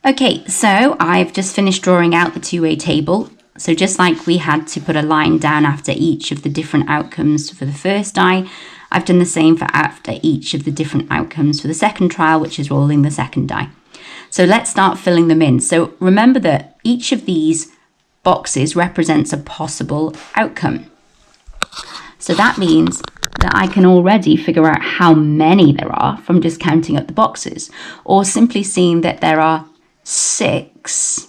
Okay, so I've just finished drawing out the two-way table. So just like we had to put a line down after each of the different outcomes for the first die, I've done the same for after each of the different outcomes for the second trial, which is rolling the second die. So let's start filling them in. So remember that each of these boxes represents a possible outcome. So that means that I can already figure out how many there are from just counting up the boxes, or simply seeing that there are 6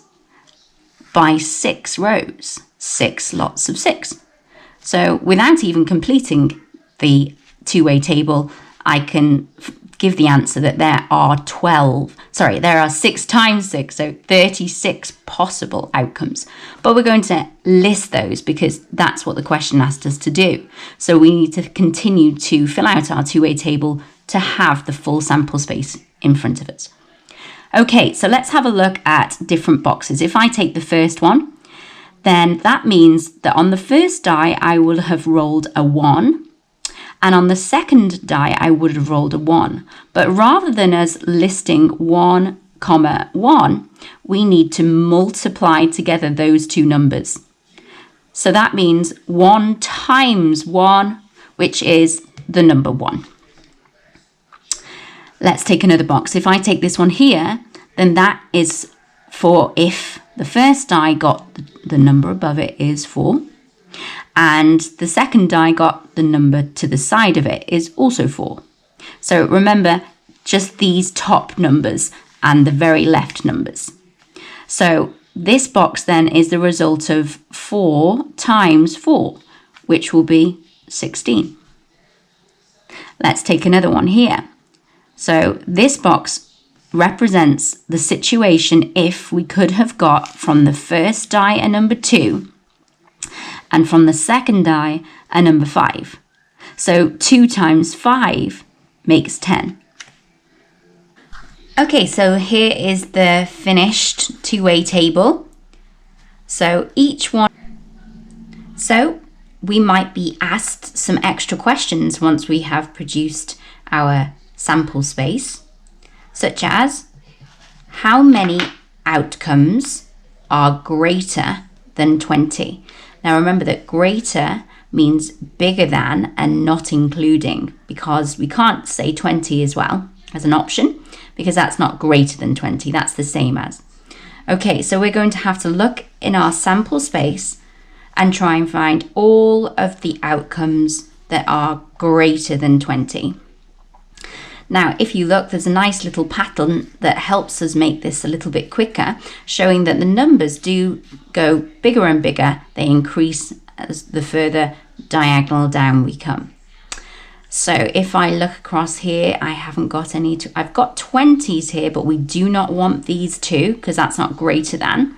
by 6 rows, 6 lots of 6. So without even completing the two-way table, I can give the answer that there are 6 times 6, so 36 possible outcomes. But we're going to list those because that's what the question asked us to do. So we need to continue to fill out our two-way table to have the full sample space in front of us. Okay, so let's have a look at different boxes. If I take the first one, then that means that on the first die, I will have rolled a 1. And on the second die, I would have rolled a 1. But rather than us listing 1, 1, we need to multiply together those two numbers. So that means 1 times 1, which is the number 1. Let's take another box. If I take this one here, then that is for if the first die got the number above it is 4, and the second die got the number to the side of it is also 4. So remember just these top numbers and the very left numbers. So this box then is the result of 4 times 4, which will be 16. Let's take another one here. So this box represents the situation if we could have got from the first die a number 2 and from the second die a number 5. So 2 times 5 makes 10. Okay, so here is the finished two-way table. So each one. So we might be asked some extra questions once we have produced our sample space, such as how many outcomes are greater than 20? Now remember that greater means bigger than and not including, because we can't say 20 as well as an option because that's not greater than 20, that's the same as. Okay, so we're going to have to look in our sample space and try and find all of the outcomes that are greater than 20. Now, if you look, there's a nice little pattern that helps us make this a little bit quicker, showing that the numbers do go bigger and bigger. They increase as the further diagonal down we come. So if I look across here, I haven't got any, I've got 20s here, but we do not want these two because that's not greater than.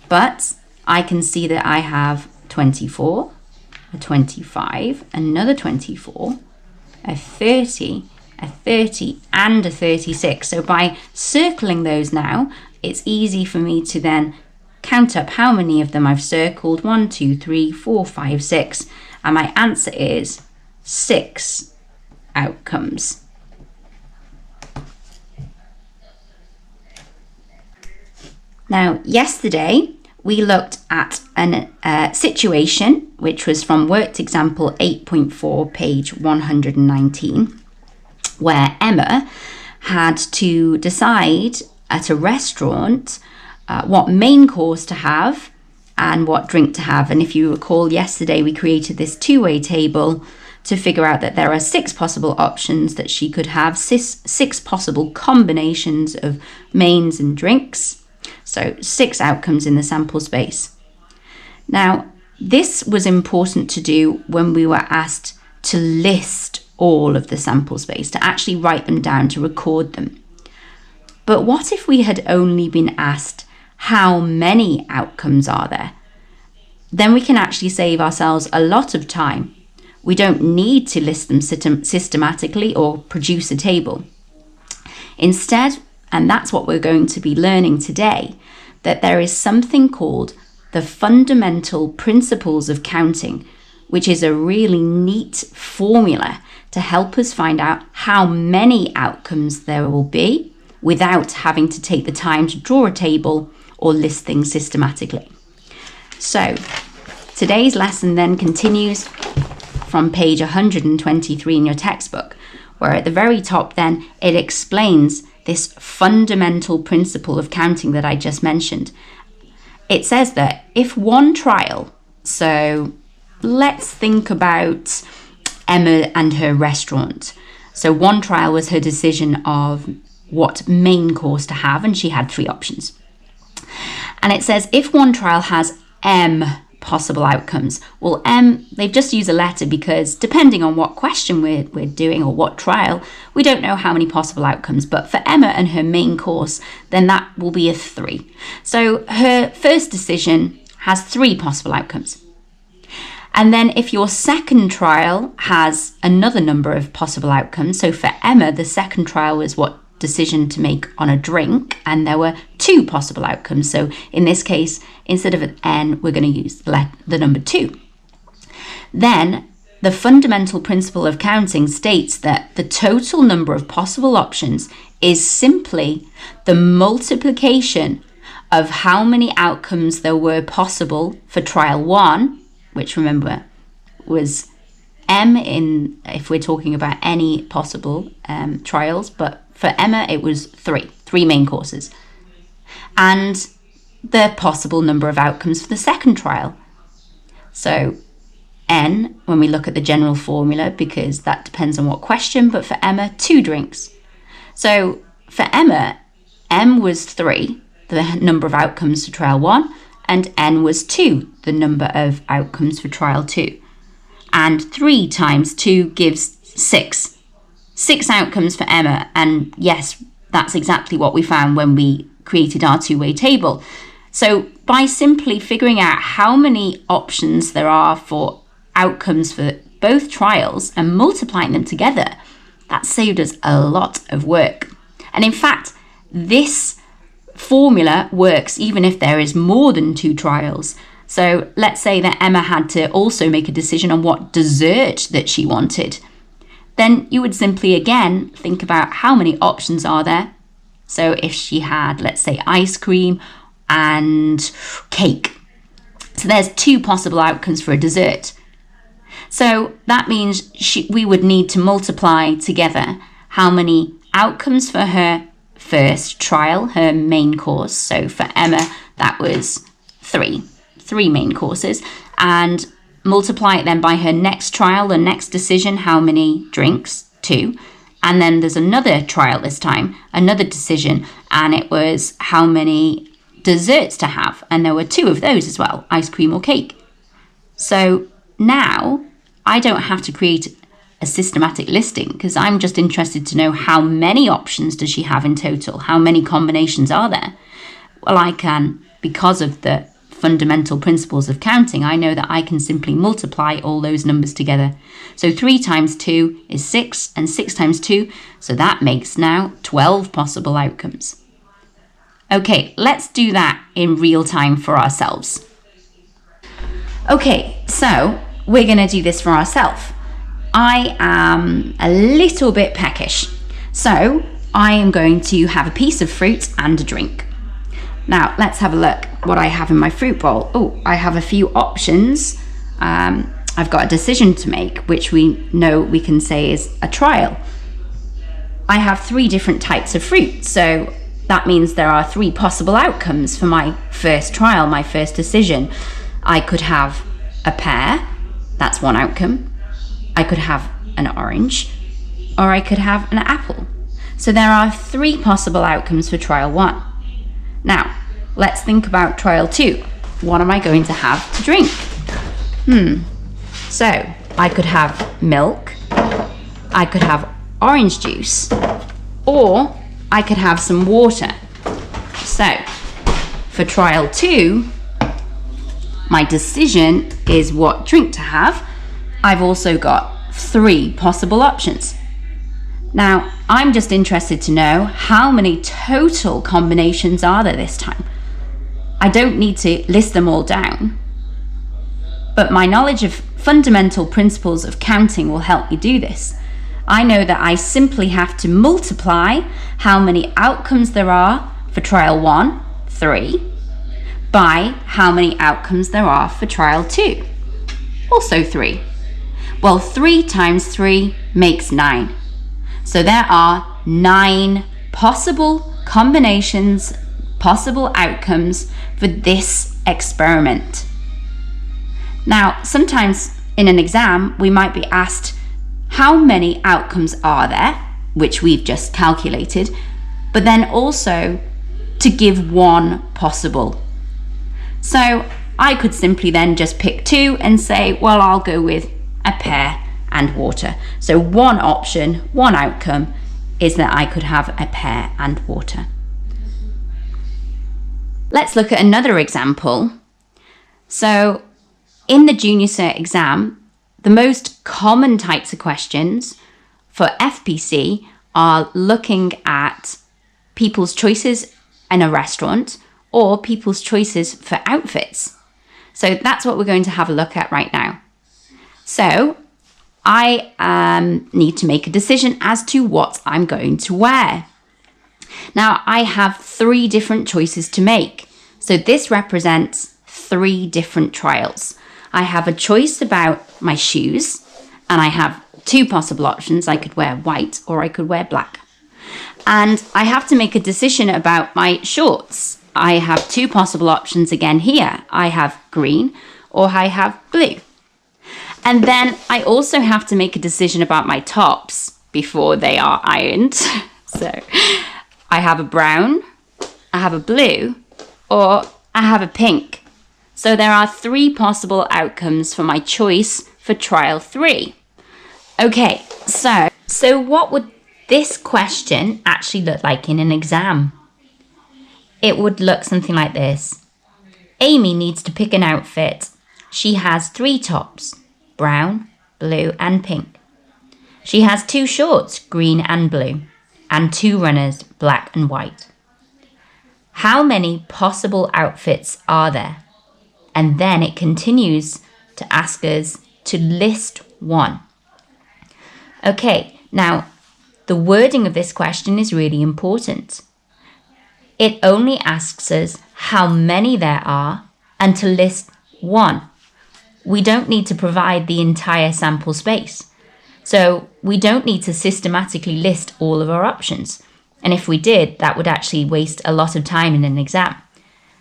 But I can see that I have 24, a 25, another 24, a 30, a 30 and a 36. So by circling those now, it's easy for me to then count up how many of them I've circled. 1, 2, 3, 4, 5, 6. And my answer is 6 outcomes. Now, yesterday we looked at a situation which was from worked example 8.4, page 119. Where Emma had to decide at a restaurant what main course to have and what drink to have. And if you recall, yesterday we created this two-way table to figure out that there are 6 possible options that she could have, 6 possible combinations of mains and drinks. So 6 outcomes in the sample space. Now, this was important to do when we were asked to list all of the sample space, to actually write them down, to record them. But what if we had only been asked how many outcomes are there? Then we can actually save ourselves a lot of time. We don't need to list them systematically or produce a table. Instead, and that's what we're going to be learning today, that there is something called the fundamental principles of counting, which is a really neat formula to help us find out how many outcomes there will be without having to take the time to draw a table or list things systematically. So today's lesson then continues from page 123 in your textbook, where at the very top then it explains this fundamental principle of counting that I just mentioned. It says that if one trial, so let's think about Emma and her restaurant. So one trial was her decision of what main course to have, and she had 3 options. And it says if one trial has M possible outcomes, well, M, they've just used a letter because depending on what question we're doing or what trial, we don't know how many possible outcomes. But for Emma and her main course, then that will be a 3. So her first decision has 3 possible outcomes. And then if your second trial has another number of possible outcomes, so for Emma, the second trial was what decision to make on a drink, and there were 2 possible outcomes. So in this case, instead of an N, we're going to use the number 2. Then the fundamental principle of counting states that the total number of possible options is simply the multiplication of how many outcomes there were possible for trial 1, which remember was M in if we're talking about any possible trials, but for Emma it was 3 main courses, and the possible number of outcomes for the second trial. So N, when we look at the general formula, because that depends on what question, but for Emma, 2 drinks. So for Emma, M was 3, the number of outcomes for trial 1, and N was 2, the number of outcomes for trial 2. And 3 times 2 gives 6. 6 outcomes for Emma, and yes, that's exactly what we found when we created our two-way table. So by simply figuring out how many options there are for outcomes for both trials and multiplying them together, that saved us a lot of work. And in fact, this formula works even if there is more than 2 trials. So let's say that Emma had to also make a decision on what dessert that she wanted. Then you would simply again think about how many options are there. So if she had, let's say, ice cream and cake. So there's 2 possible outcomes for a dessert. So that means we would need to multiply together how many outcomes for her first trial, her main course. So for Emma, that was 3 main courses, and multiply it then by her next trial, the next decision, how many drinks, 2. And then there's another trial this time, another decision, and it was how many desserts to have. And there were 2 of those as well, ice cream or cake. So now I don't have to create a systematic listing because I'm just interested to know how many options does she have in total? How many combinations are there? Well, I can, because of the fundamental principles of counting, I know that I can simply multiply all those numbers together. So 3 times 2 is 6, and 6 times 2, so that makes now 12 possible outcomes. Okay, let's do that in real time for ourselves. Okay, so we're going to do this for ourselves. I am a little bit peckish, so I am going to have a piece of fruit and a drink. Now, let's have a look what I have in my fruit bowl. Oh, I have a few options. I've got a decision to make, which we know we can say is a trial. I have 3 different types of fruit, so that means there are 3 possible outcomes for my first trial, my first decision. I could have a pear, that's 1 outcome. I could have an orange, or I could have an apple. So there are 3 possible outcomes for trial 1. Now, let's think about trial 2. What am I going to have to drink? So, I could have milk, I could have orange juice, or I could have some water. So, for trial 2, my decision is what drink to have. I've also got 3 possible options. Now, I'm just interested to know how many total combinations are there this time. I don't need to list them all down, but my knowledge of fundamental principles of counting will help me do this. I know that I simply have to multiply how many outcomes there are for trial 1, 3, by how many outcomes there are for trial 2, also 3. Well, 3 times 3 makes 9. So there are 9 possible combinations, possible outcomes for this experiment. Now, sometimes in an exam, we might be asked how many outcomes are there, which we've just calculated, but then also to give one possible. So I could simply then just pick 2 and say, well, I'll go with a pear and water. So one option, one outcome is that I could have a pear and water. Let's look at another example. So in the Junior Cert exam, the most common types of questions for FPC are looking at people's choices in a restaurant or people's choices for outfits. So that's what we're going to have a look at right now. So I need to make a decision as to what I'm going to wear. Now I have 3 different choices to make. So this represents 3 different trials. I have a choice about my shoes, and I have 2 possible options. I could wear white or I could wear black. And I have to make a decision about my shorts. I have 2 possible options again here. I have green or I have blue. And then I also have to make a decision about my tops before they are ironed. So I have a brown, I have a blue, or I have a pink. So there are 3 possible outcomes for my choice for trial 3. Okay, so what would this question actually look like in an exam? It would look something like this. Amy needs to pick an outfit. She has 3 tops, brown, blue and pink. She has 2 shorts, green and blue, and 2 runners, black and white. How many possible outfits are there? And then it continues to ask us to list one. Okay, now the wording of this question is really important. It only asks us how many there are and to list one. We don't need to provide the entire sample space. So we don't need to systematically list all of our options. And if we did, that would actually waste a lot of time in an exam.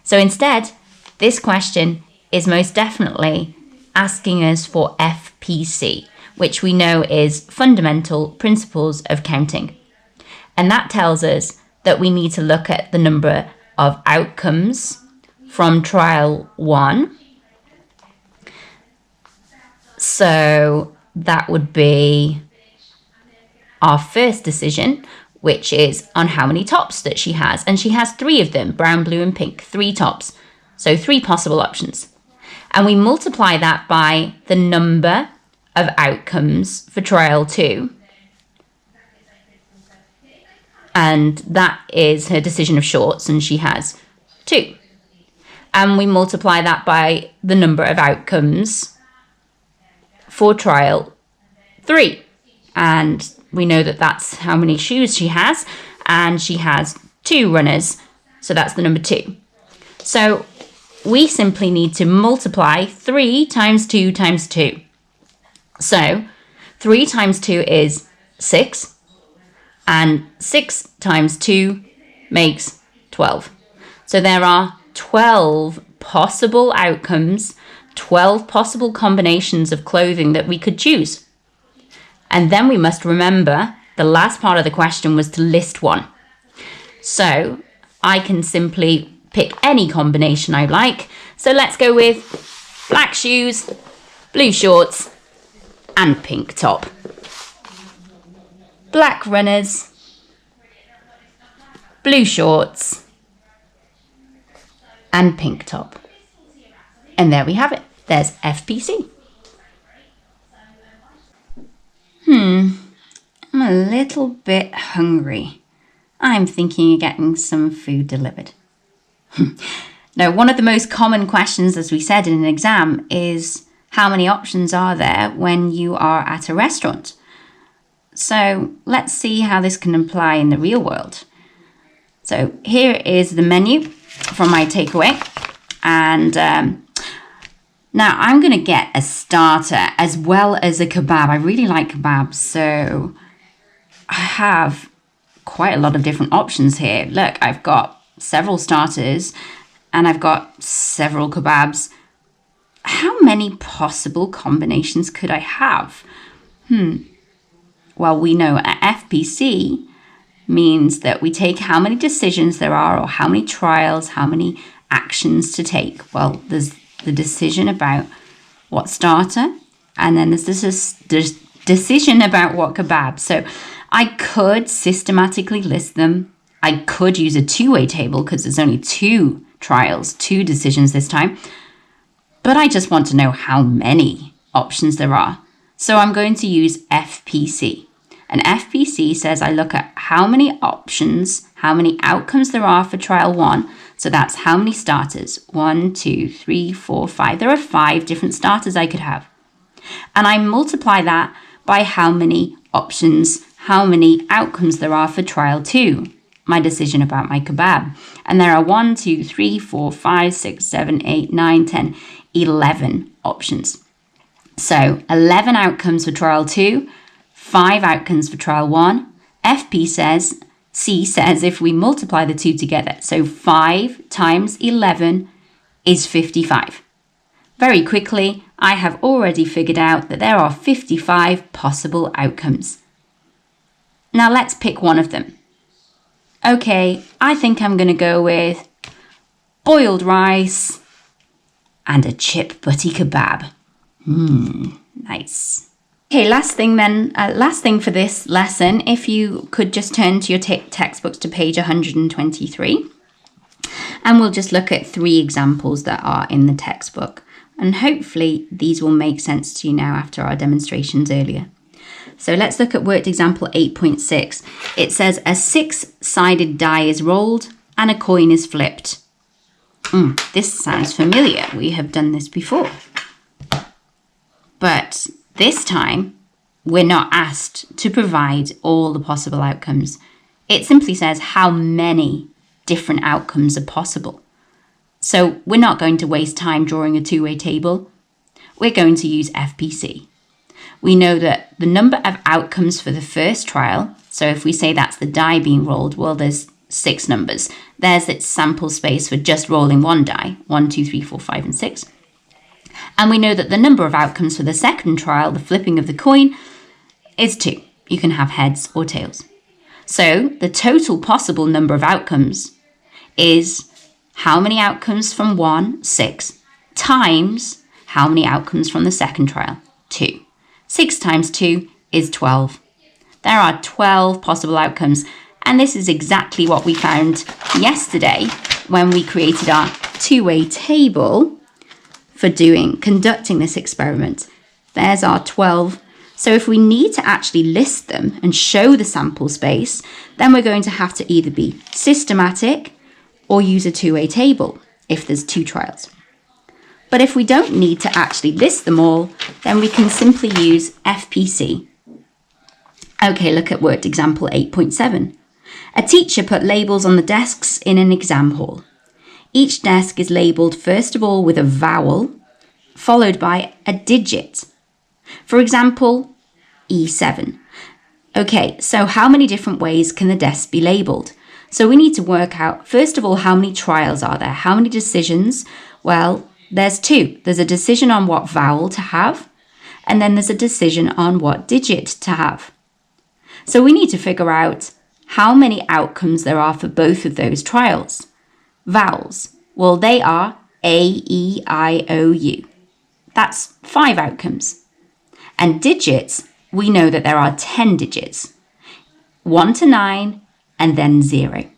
So instead, this question is most definitely asking us for FPC, which we know is Fundamental Principles of Counting. And that tells us that we need to look at the number of outcomes from trial 1. So that would be our first decision, which is on how many tops that she has. And she has 3 of them, brown, blue and pink, 3 tops. So 3 possible options. And we multiply that by the number of outcomes for trial 2. And that is her decision of shorts, and she has 2. And we multiply that by the number of outcomes for trial 3. And we know that that's how many shoes she has, and she has 2 runners, so that's the number 2. So we simply need to multiply 3 times 2 times 2. So 3 times 2 is 6, and 6 times 2 makes 12. So there are 12 possible outcomes, 12 possible combinations of clothing that we could choose. And then we must remember the last part of the question was to list one. So I can simply pick any combination I like. So let's go with black shoes, blue shorts, and pink top. Black runners, blue shorts, and pink top. And there we have it. There's FPC. I'm a little bit hungry. I'm thinking of getting some food delivered. Now, one of the most common questions, as we said in an exam, is how many options are there when you are at a restaurant? So let's see how this can apply in the real world. So here is the menu from my takeaway. And now I'm going to get a starter as well as a kebab. I really like kebabs, so I have quite a lot of different options here. Look, I've got several starters and I've got several kebabs. How many possible combinations could I have? Well, we know a FPC means that we take how many decisions there are or how many trials, how many actions to take. Well, there's the decision about what starter, and then there's this decision about what kebab. So I could systematically list them. I could use a two-way table because there's only 2 trials, 2 decisions this time. But I just want to know how many options there are. So I'm going to use FPC. And FPC says I look at how many options, how many outcomes there are for trial 1. So that's how many starters. 1, 2, 3, 4, 5. There are 5 different starters I could have. And I multiply that by how many options, how many outcomes there are for trial 2. My decision about my kebab. And there are 1, 2, 3, 4, 5, 6, 7, 8, 9, 10, 11 options. So 11 outcomes for trial 2, 5 outcomes for trial 1. C says if we multiply the 2 together, so 5 times 11 is 55. Very quickly, I have already figured out that there are 55 possible outcomes. Now let's pick one of them. Okay, I think I'm going to go with boiled rice and a chip butty kebab. Nice. Okay, last thing for this lesson, if you could just turn to your textbooks to page 123, and we'll just look at 3 examples that are in the textbook. And hopefully these will make sense to you now after our demonstrations earlier. So let's look at worked example 8.6. It says a 6-sided die is rolled and a coin is flipped. This sounds familiar. We have done this before. But this time, we're not asked to provide all the possible outcomes. It simply says how many different outcomes are possible. So we're not going to waste time drawing a two-way table. We're going to use FPC. We know that the number of outcomes for the first trial, so if we say that's the die being rolled, well, there's 6 numbers. There's its sample space for just rolling one die, 1, 2, 3, 4, 5, and 6. And we know that the number of outcomes for the second trial, the flipping of the coin, is 2. You can have heads or tails. So the total possible number of outcomes is how many outcomes from 1, 6, times how many outcomes from the second trial, 2. 6 times 2 is 12. There are 12 possible outcomes, and this is exactly what we found yesterday when we created our two-way table for conducting this experiment. There's our 12. So if we need to actually list them and show the sample space, then we're going to have to either be systematic or use a two-way table if there's 2 trials. But if we don't need to actually list them all, then we can simply use FPC. Okay, look at worked example 8.7. A teacher put labels on the desks in an exam hall. Each desk is labelled first of all with a vowel, followed by a digit. For example, E7. Okay, so how many different ways can the desks be labelled? So we need to work out, first of all, how many trials are there? How many decisions? Well, there's 2. There's a decision on what vowel to have, and then there's a decision on what digit to have. So we need to figure out how many outcomes there are for both of those trials. Vowels, well, they are A, E, I, O, U. That's 5 outcomes. And digits, we know that there are 10 digits. 1 to 9, and then 0.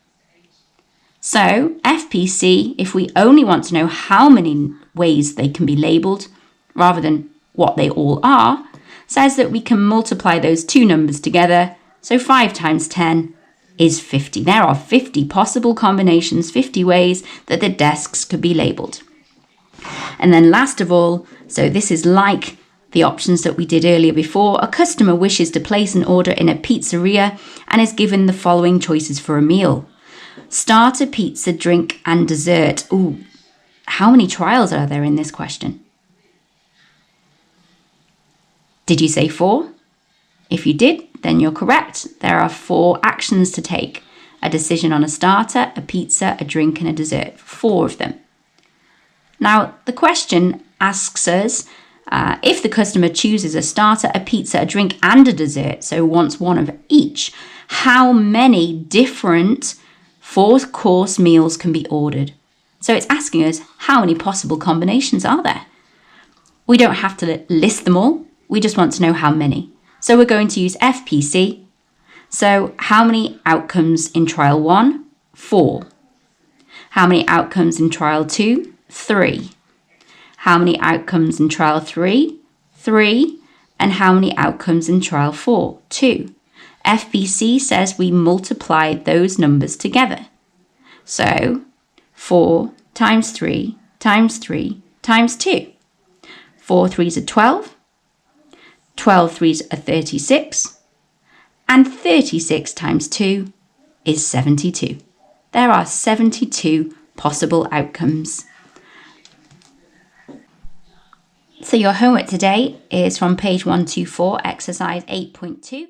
So FPC, if we only want to know how many ways they can be labelled, rather than what they all are, says that we can multiply those 2 numbers together. So 5 times 10 is 50. There are 50 possible combinations, 50 ways that the desks could be labelled. And then last of all, so this is like The options that we did earlier before, a customer wishes to place an order in a pizzeria and is given the following choices for a meal. Starter, pizza, drink and dessert. Ooh, how many trials are there in this question? Did you say 4? If you did, then you're correct. There are 4 actions to take. A decision on a starter, a pizza, a drink and a dessert. 4 of them. Now, the question asks us if the customer chooses a starter, a pizza, a drink and a dessert, so wants one of each, how many different 4-course meals can be ordered? So it's asking us how many possible combinations are there? We don't have to list them all. We just want to know how many. So we're going to use FPC. So how many outcomes in trial 1? 4. How many outcomes in trial 2? 3. How many outcomes in trial 3? 3. And how many outcomes in trial 4? 2. FPC says we multiply those numbers together. So 4 times 3 times 3 times 2. 4 3s are 12. 12 3s are 36. And 36 times 2 is 72. There are 72 possible outcomes. So your homework today is from page 124, exercise 8.2.